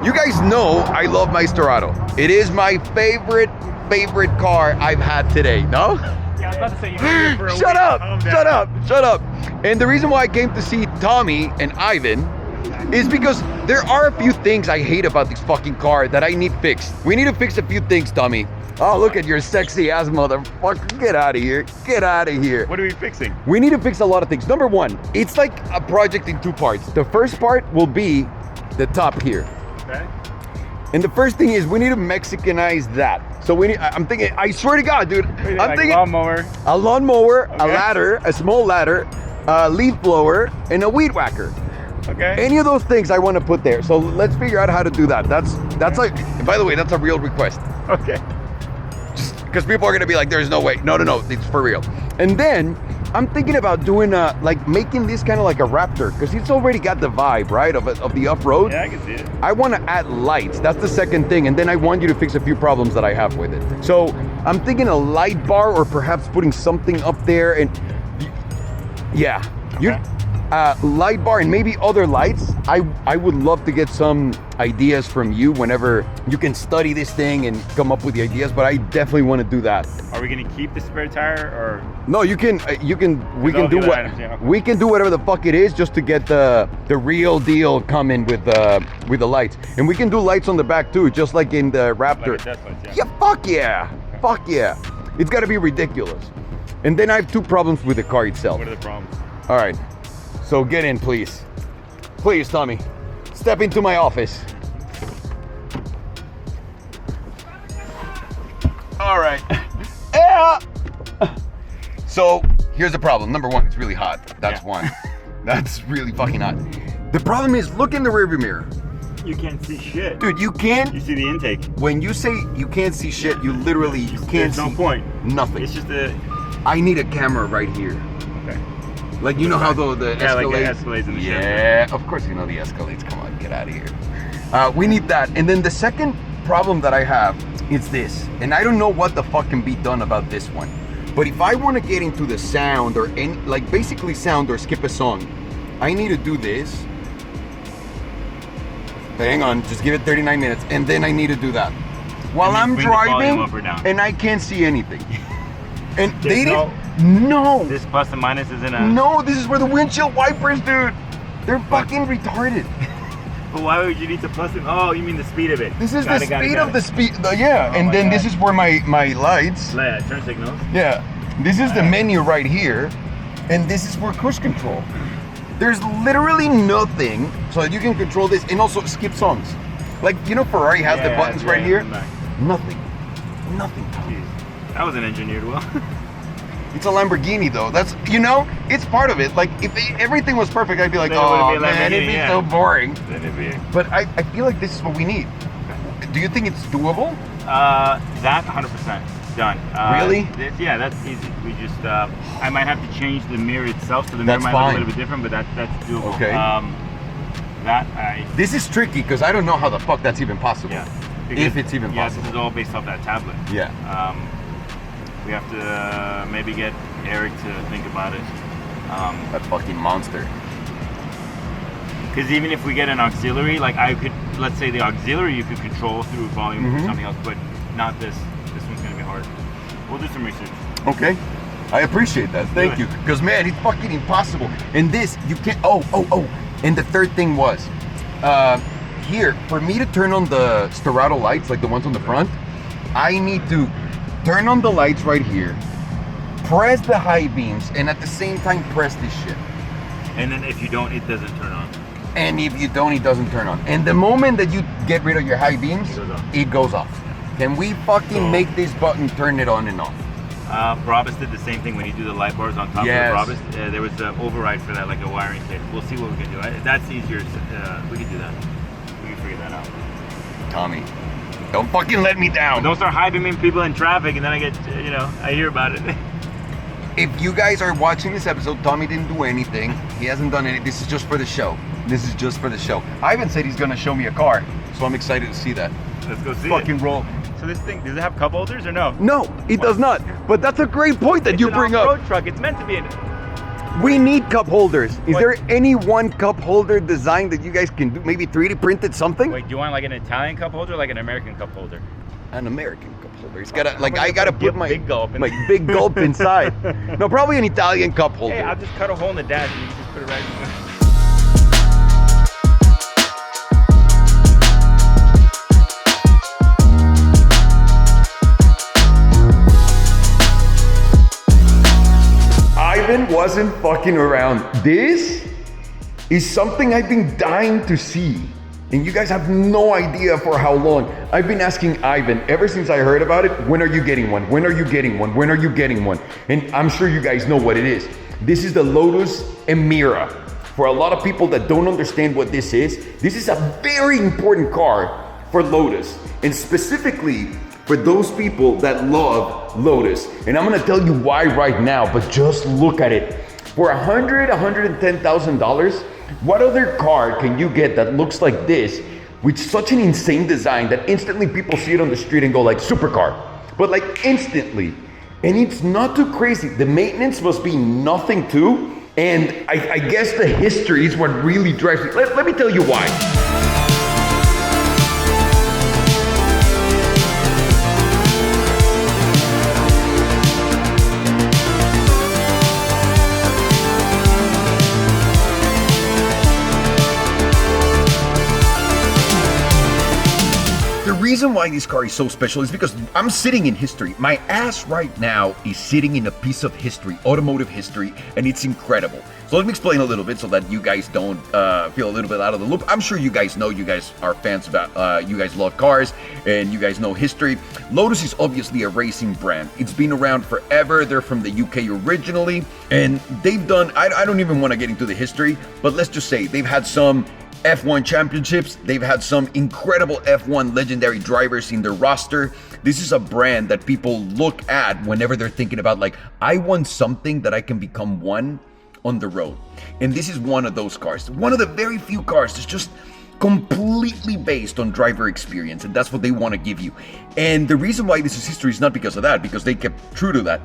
You guys know I love my Storado. It is my favorite car I've had today, no? Yeah, I was about to say you here for a Shut week. up, Calm down. shut up. And the reason why I came to see Tommy and Ivan is because there are a few things I hate about this fucking car that I need fixed. We need to fix a few things, Tommy. Oh, look at your sexy ass motherfucker. Get out of here. Get out of here. What are we fixing? We need to fix a lot of things. Number one, it's like a project in two parts. The first part will be the top here. Okay. And the first thing is we need to Mexicanize that. So I'm thinking, I swear to God, dude, I'm like thinking lawnmower. a lawnmower, Okay. a ladder, a small ladder, a leaf blower, and a weed whacker. Okay. Any of those things I want to put there. So let's figure out how to do that. That's like, and by the way, that's a real request. Okay. Just because people are gonna be like, there's no way. No, it's for real. And then I'm thinking about doing like making this kind of like a Raptor, because it's already got the vibe, right, of the off-road. Yeah, I can see it. I want to add lights. That's the second thing. And then I want you to fix a few problems that I have with it. So I'm thinking a light bar, or perhaps putting something up there. And yeah, light bar and maybe other lights. I would love to get some ideas from you whenever you can study this thing and come up with the ideas, but I definitely want to do that. Are we gonna keep the spare tire or? No, we can do the what items, yeah. we can do whatever the fuck it is just to get the real deal coming with the lights. And we can do lights on the back too, just like in the Raptor. Like a test lights, Yeah, fuck yeah. Okay. Fuck yeah. It's got to be ridiculous. And then I have two problems with the car itself. What are the problems? All right. So get in, please. Please, Tommy. Step into my office. All right. Yeah. So here's the problem. Number one, it's really hot. That's one. That's really fucking hot. The problem is, look in the rearview mirror. You can't see shit. Dude, you can't. You see the intake. When you say you can't see shit, you literally you can't There's see no point. nothing. It's just a. I need a camera right here. Okay. Like, you know how the Yeah, like the Escalades? Escalades in the Yeah, of course you know the Escalades. Come on, get out of here. We need that. And then the second problem that I have is this. And I don't know what the fuck can be done about this one. But if I want to get into the sound or any, like basically sound or skip a song, I need to do this. Hang on, just give it 39 minutes. And then I need to do that. While And then I'm bring the volume driving up or down. and I can't see anything. And There's they didn't. No. This plus and minus is in a. No, this is for the windshield wipers, dude. They're fucking retarded. But why would you need to plus it? Oh, you mean the speed of it? This is Got the it, got it, speed got of it. the speed. Yeah, Oh and my then God. this is where my lights. Yeah, turn signals. Yeah, this is the menu right here, and this is for cruise control. There's literally nothing, so that you can control this and also skip songs. Like, you know, Ferrari has the buttons right here. Nothing. Jeez, that wasn't engineered well. It's a Lamborghini though. That's, you know, it's part of it. Like, if everything was perfect, I'd be like, Then it wouldn't oh be a man, it'd Lamborghini, be yeah. so boring. Then it'd be. But I feel like this is what we need. Do you think it's doable? That 100% done. Really? Yeah, that's easy. We just, I might have to change the mirror itself, so the That's mirror might fine. look a little bit different, but that's doable. Okay. This is tricky because I don't know how the fuck that's even possible. Yeah. If it's even Yeah, possible. this is all based off that tablet. Yeah. We have to maybe get Eric to think about it. That fucking monster. Because even if we get an auxiliary, like I could, let's say the auxiliary you could control through volume or something else, but not this. This one's gonna be hard. We'll do some research. Okay. I appreciate that. Thank you. Because man, it's fucking impossible. And this, you can't. Oh. And the third thing was, here, for me to turn on the Storado lights, like the ones on the front, I need to turn on the lights right here, press the high beams, and at the same time press this shit. And then if you don't, it doesn't turn on. And if you don't, it doesn't turn on. And the moment that you get rid of your high beams, it goes off. Can we fucking make this button turn it on and off? Brabus did the same thing when you do the light bars on top Yes. of the Brabus. There was an override for that, like a wiring kit. We'll see what we can do. That's easier. We can do that. We can figure that out. Tommy, don't fucking let me down. Don't start high beaming people in traffic, and then I get, I hear about it. If you guys are watching this episode, Tommy didn't do anything. He hasn't done anything. This is just for the show. This is just for the show. Ivan said he's gonna show me a car, so I'm excited to see that. Let's go see Fucking it. roll. So this thing, does it have cup holders or no? No, it does not. But that's a great point that you bring It's an up. off-road truck. It's meant to be an We need cup holders. Is there any one cup holder design that you guys can do? Maybe 3D printed something? Wait, do you want like an Italian cup holder or like an American cup holder? An American cup holder. It's gotta, like, I gotta put my big gulp in big gulp inside. No, probably an Italian cup holder. Hey, I'll just cut a hole in the dash and you can just put it right in there. Ivan wasn't fucking around. This is something I've been dying to see. And you guys have no idea for how long. I've been asking Ivan ever since I heard about it, when are you getting one? When are you getting one? When are you getting one? And I'm sure you guys know what it is. This is the Lotus Emira. For a lot of people that don't understand what this is a very important car for Lotus. And specifically for those people that love Lotus. And I'm gonna tell you why right now, but just look at it. For $110,000, what other car can you get that looks like this with such an insane design that instantly people see it on the street and go like, supercar, but like instantly. And it's not too crazy. The maintenance must be nothing too. And I guess the history is what really drives me. Let me tell you why. The reason why this car is so special is because I'm sitting in history. My ass right now is sitting in a piece of history, automotive history, and it's incredible. So let me explain a little bit so that you guys don't feel a little bit out of the loop. I'm sure you guys know, you guys are fans about, you guys love cars and you guys know history. Lotus is obviously a racing brand. It's been around forever. They're from the UK originally, and they've done, I don't even want to get into the history, but let's just say they've had some F1 championships. They've had some incredible F1 legendary drivers in their roster. This is a brand that people look at whenever they're thinking about like, I want something that I can become one on the road. And this is one of those cars. One of the very few cars that's just completely based on driver experience, and that's what they want to give you. And the reason why this is history is not because of that, because they kept true to that,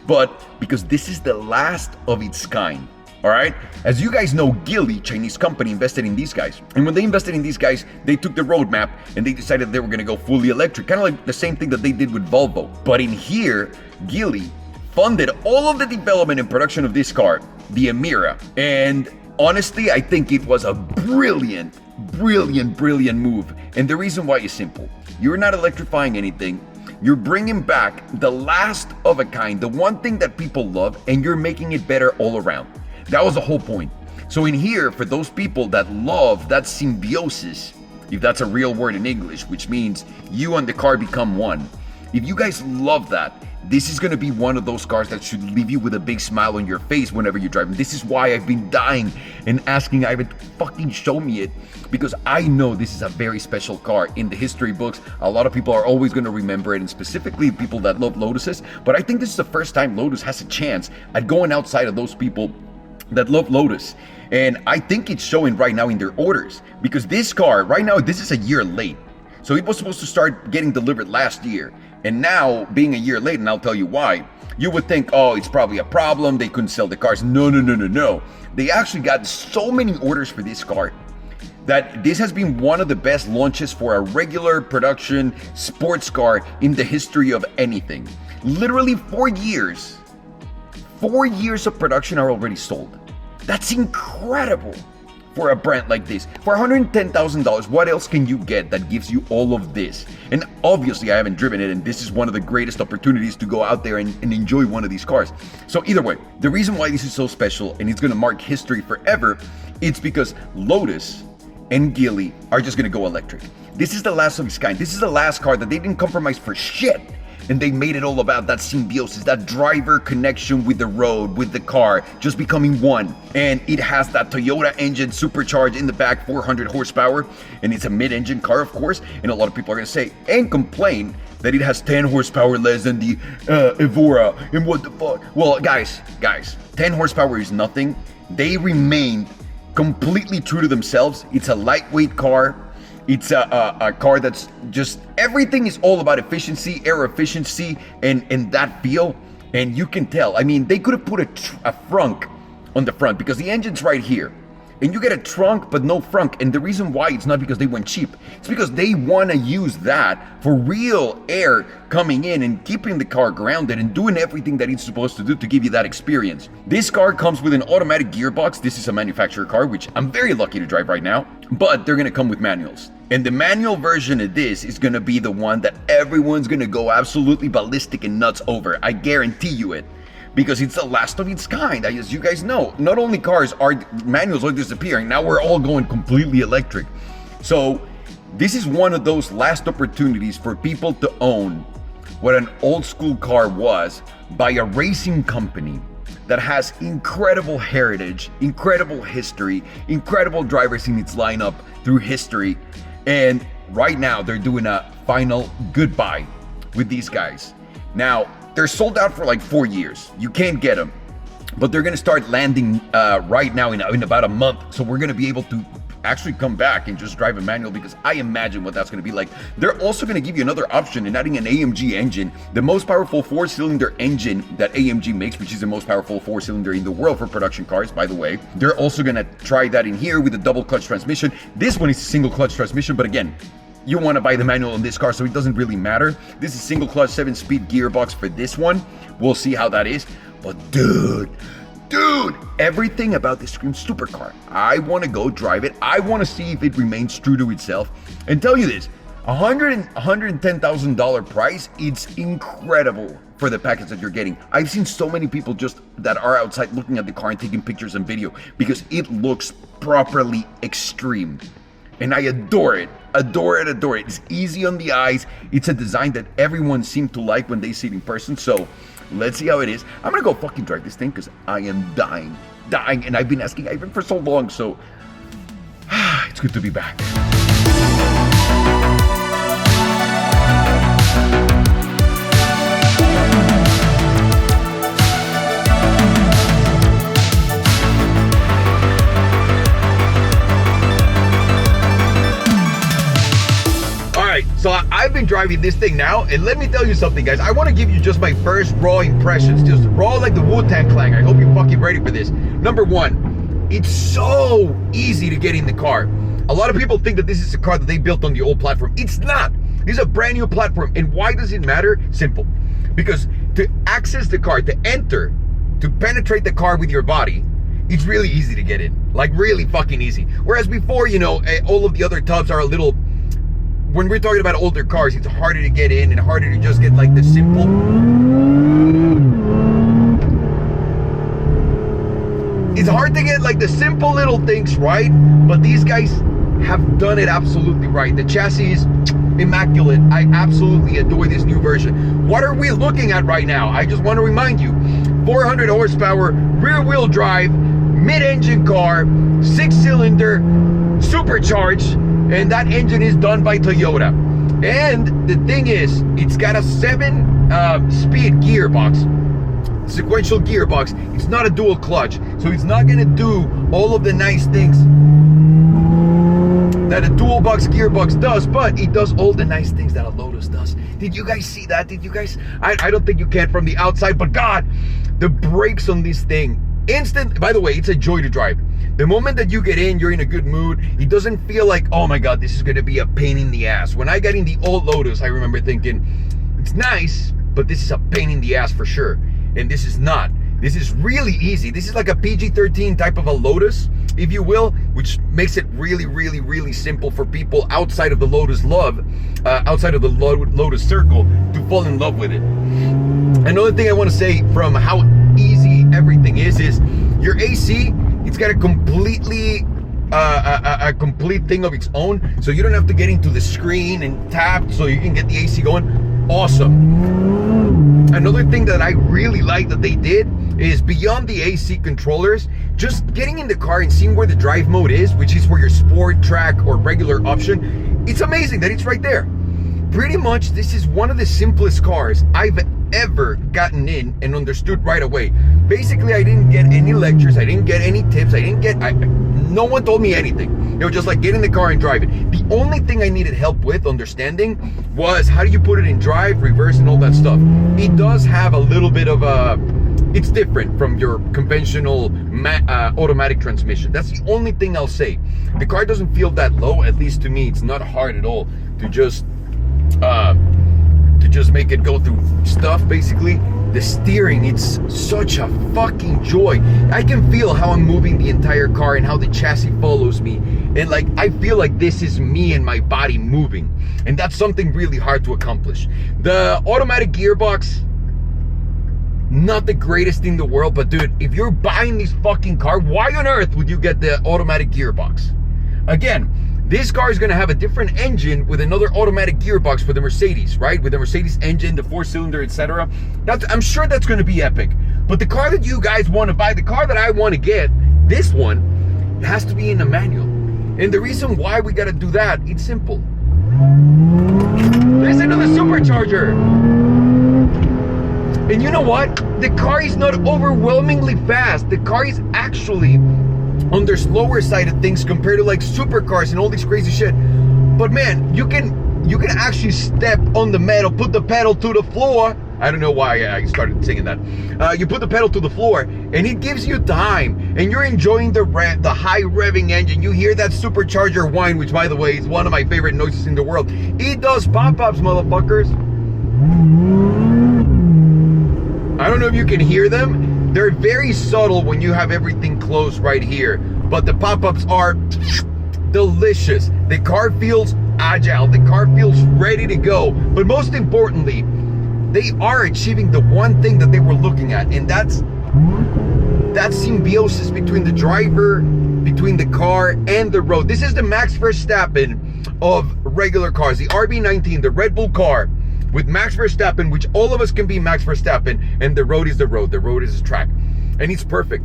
but because this is the last of its kind. All right. As you guys know, Geely, Chinese company, invested in these guys. And when they invested in these guys, they took the roadmap and they decided they were going to go fully electric, kind of like the same thing that they did with Volvo. But in here, Geely funded all of the development and production of this car, the Emira. And honestly, I think it was a brilliant move. And the reason why is simple. You're not electrifying anything. You're bringing back the last of a kind, the one thing that people love, and you're making it better all around. That was the whole point. So in here, for those people that love that symbiosis, if that's a real word in English, which means you and the car become one. If you guys love that, this is going to be one of those cars that should leave you with a big smile on your face whenever you're driving. This is why I've been dying and asking Ivan to fucking show me it, because I know this is a very special car in the history books. A lot of people are always going to remember it, and specifically people that love Lotuses. But I think this is the first time Lotus has a chance at going outside of those people that love Lotus. And I think it's showing right now in their orders, because this car right now, this is a year late. So it was supposed to start getting delivered last year, and now being a year late, and I'll tell you why, you would think, oh, it's probably a problem, they couldn't sell the cars. No. They actually got so many orders for this car that this has been one of the best launches for a regular production sports car in the history of anything. Literally 4 years. 4 years of production are already sold. That's incredible for a brand like this. For $110,000, what else can you get that gives you all of this? And obviously I haven't driven it, and this is one of the greatest opportunities to go out there and enjoy one of these cars. So either way, the reason why this is so special and it's gonna mark history forever, it's because Lotus and Geely are just gonna go electric. This is the last of its kind. This is the last car that they didn't compromise for shit. And they made it all about that symbiosis, that driver connection with the road, with the car, just becoming one. And it has that Toyota engine supercharged in the back, 400 horsepower. And it's a mid-engine car, of course. And a lot of people are going to say and complain that it has 10 horsepower less than the Evora. And what the fuck? Well, guys, 10 horsepower is nothing. They remained completely true to themselves. It's a lightweight car. It's a car that's just, everything is all about efficiency, air efficiency, and that feel. And you can tell. I mean, they could have put a frunk on the front because the engine's right here. And you get a trunk but no frunk. And the reason why it's not because they went cheap. It's because they want to use that for real air coming in and keeping the car grounded and doing everything that it's supposed to do to give you that experience. This car comes with an automatic gearbox. This is a manufacturer car, which I'm very lucky to drive right now. But they're going to come with manuals. And the manual version of this is going to be the one that everyone's going to go absolutely ballistic and nuts over. I guarantee you it. Because it's the last of its kind. As you guys know, not only manuals are disappearing, now we're all going completely electric. So this is one of those last opportunities for people to own what an old school car was by a racing company that has incredible heritage, incredible history, incredible drivers in its lineup through history. And right now they're doing a final goodbye with these guys. Now, they're sold out for like 4 years. You can't get them. But they're going to start landing right now in about a month. So we're going to be able to actually come back and just drive a manual because I imagine what that's going to be like. They're also going to give you another option in adding an AMG engine, the most powerful 4-cylinder engine that AMG makes, which is the most powerful 4-cylinder in the world for production cars, by the way. They're also going to try that in here with a double clutch transmission. This one is a single clutch transmission, but again, you want to buy the manual on this car, so it doesn't really matter. This is single clutch 7-speed gearbox for this one. We'll see how that is. But dude, everything about this screams supercar. I want to go drive it. I want to see if it remains true to itself. And tell you this, $110,000 price, it's incredible for the package that you're getting. I've seen so many people just that are outside looking at the car and taking pictures and video because it looks properly extreme. And I adore it. Adore it. It's easy on the eyes. It's a design that everyone seemed to like when they see it in person. So let's see how it is. I'm gonna go fucking drive this thing because I am dying. And I've been asking Ivan for so long. So it's good to be back. So I've been driving this thing now, and let me tell you something, guys. I want to give you just my first raw impressions, just raw like the Wu-Tang Clan. I hope you're fucking ready for this. Number one, it's so easy to get in the car. A lot of people think that this is a car that they built on the old platform. It's not. This is a brand new platform. And why does it matter? Simple. Because to access the car, to enter, to penetrate the car with your body, it's really easy to get in. Like really fucking easy. Whereas before, you know, all of the other tubs are a little... When we're talking about older cars, it's harder to get in and harder to just get like the simple... It's hard to get like the simple little things right, but these guys have done it absolutely right. The chassis is immaculate. I absolutely adore this new version. What are we looking at right now? I just want to remind you, 400 horsepower, rear wheel drive, mid-engine car, 6-cylinder, supercharged, and that engine is done by Toyota. And the thing is, it's got a 7-speed gearbox, sequential gearbox. It's not a dual clutch, so it's not gonna do all of the nice things that a dual box gearbox does, but it does all the nice things that a Lotus does. Did you guys see that? Did you guys? I don't think you can from the outside, but God, the brakes on this thing, instant. By the way, it's a joy to drive. The moment that you get in, you're in a good mood. It doesn't feel like, oh my God, this is gonna be a pain in the ass. When I got in the old Lotus, I remember thinking, it's nice, but this is a pain in the ass for sure. And this is not. This is really easy. This is like a PG-13 type of a Lotus, if you will, which makes it really, really, really simple for people outside of the Lotus outside of the Lotus circle to fall in love with it. Another thing I want to say from how easy everything is your AC, it's got a completely a complete thing of its own, so you don't have to get into the screen and tap so you can get the AC going. Awesome. Another thing that I really like that they did is beyond the AC controllers, just getting in the car and seeing where the drive mode is, which is for your sport, track, or regular option. It's amazing that it's right there. Pretty much, this is one of the simplest cars I've ever gotten in and understood right away. Basically, I didn't get any lectures, I didn't get any tips, no one told me anything. They were just like, get in the car and drive it. The only thing I needed help with understanding was how do you put it in drive, reverse, and all that stuff. It does have a little bit of a it's different from your conventional automatic transmission. That's the only thing I'll say. The car doesn't feel that low, at least to me. It's not hard at all to just make it go through stuff, basically. The steering, it's such a fucking joy. I can feel how I'm moving the entire car and how the chassis follows me. And like, I feel like this is me and my body moving. And that's something really hard to accomplish. The automatic gearbox, not the greatest thing in the world, but dude, if you're buying this fucking car, why on earth would you get the automatic gearbox? Again, this car is going to have a different engine with another automatic gearbox for the Mercedes, right? With the Mercedes engine, the 4-cylinder, etc. I'm sure that's going to be epic. But the car that you guys want to buy, the car that I want to get, this one, has to be in a manual. And the reason why we got to do that, it's simple. Listen to the supercharger. And you know what? The car is not overwhelmingly fast. The car is actually on their slower side of things compared to like supercars and all this crazy shit. But man, you can actually step on the metal, put the pedal to the floor. I don't know why I started singing that. You put the pedal to the floor and it gives you time and you're enjoying the high revving engine. You hear that supercharger whine, which by the way is one of my favorite noises in the world. It does pop-ups, motherfuckers. I don't know if you can hear them. They're very subtle when you have everything closed right here, but the pop-ups are delicious. The car feels agile. The car feels ready to go. But most importantly, they are achieving the one thing that they were looking at, and that's symbiosis between the driver, between the car, and the road. This is the Max Verstappen of regular cars, the RB19, the Red Bull car, with Max Verstappen, which all of us can be Max Verstappen, and the road is the road. The road is the track. And it's perfect.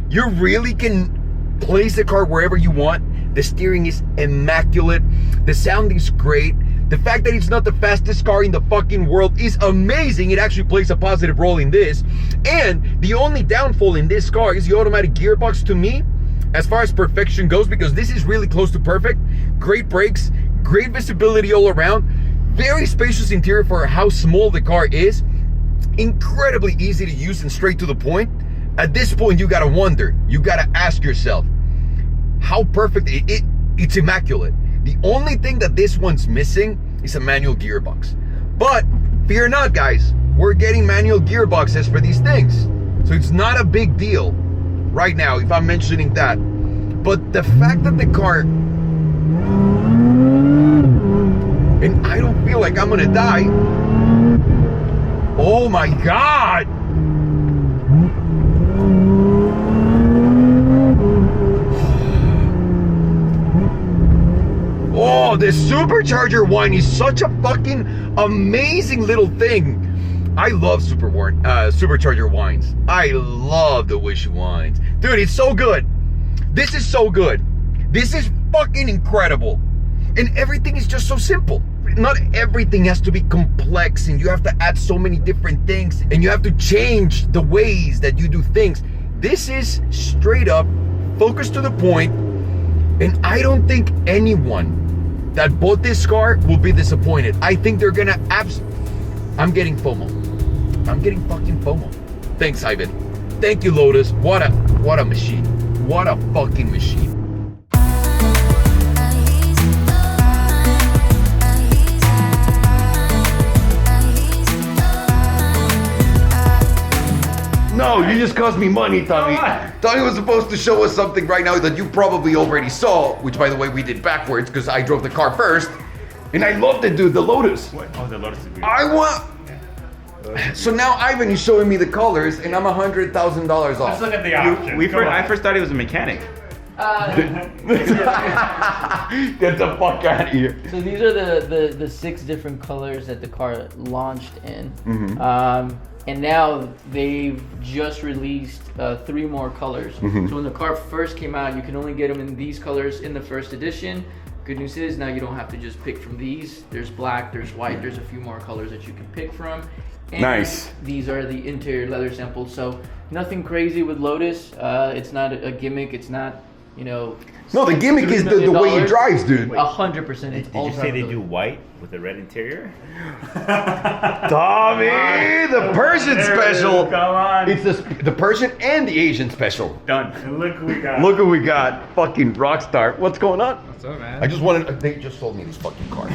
You really can place the car wherever you want. The steering is immaculate. The sound is great. The fact that it's not the fastest car in the fucking world is amazing. It actually plays a positive role in this. And the only downfall in this car is the automatic gearbox to me, as far as perfection goes, because this is really close to perfect. Great brakes, great visibility all around. Very spacious interior for how small the car is. Incredibly easy to use and straight to the point. At this point, you gotta wonder, you gotta ask yourself, how perfect it's immaculate. The only thing that this one's missing is a manual gearbox. But fear not, guys, we're getting manual gearboxes for these things. So it's not a big deal right now if I'm mentioning that. But the fact that the car, and I don't feel like I'm gonna die. Oh my God. Oh, this supercharger whine is such a fucking amazing little thing. I love supercharger whines. I love the way she whines. Dude, it's so good. This is so good. This is fucking incredible. And everything is just so simple. Not everything has to be complex and you have to add so many different things and you have to change the ways that you do things. This is straight up, focused to the point, and I don't think anyone that bought this car will be disappointed. I think they're gonna I'm getting FOMO. I'm getting fucking FOMO. Thanks, Ivan. Thank you, Lotus. What a machine. What a fucking machine. No, you just cost me money, Tommy. Tommy was supposed to show us something right now that you probably already saw, which by the way, we did backwards because I drove the car first. And I loved it, dude, the Lotus. What? Oh, the Lotus is weird. I want... So now Ivan is showing me the colors and I'm $100,000 off. Let's look at the options. I first thought he was a mechanic. Get the fuck out of here. So these are the 6 different colors that the car launched in. Mm-hmm. And now they've just released 3 more colors. Mm-hmm. So when the car first came out, you can only get them in these colors in the first edition. Good news is now you don't have to just pick from these. There's black, there's white, there's a few more colors that you can pick from. And nice. These are the interior leather samples. So nothing crazy with Lotus. It's not a gimmick. It's not you know. No, the gimmick is the way he drives, dude. 100%. It's Did all you say they drivability. do white with a red interior? Tommy, the Persian special. Come on. It's the Persian and the Asian special. Done. And look who we got. Look who we got. Fucking rock star. What's going on? What's up, man? I just wanted. They just sold me these fucking cars.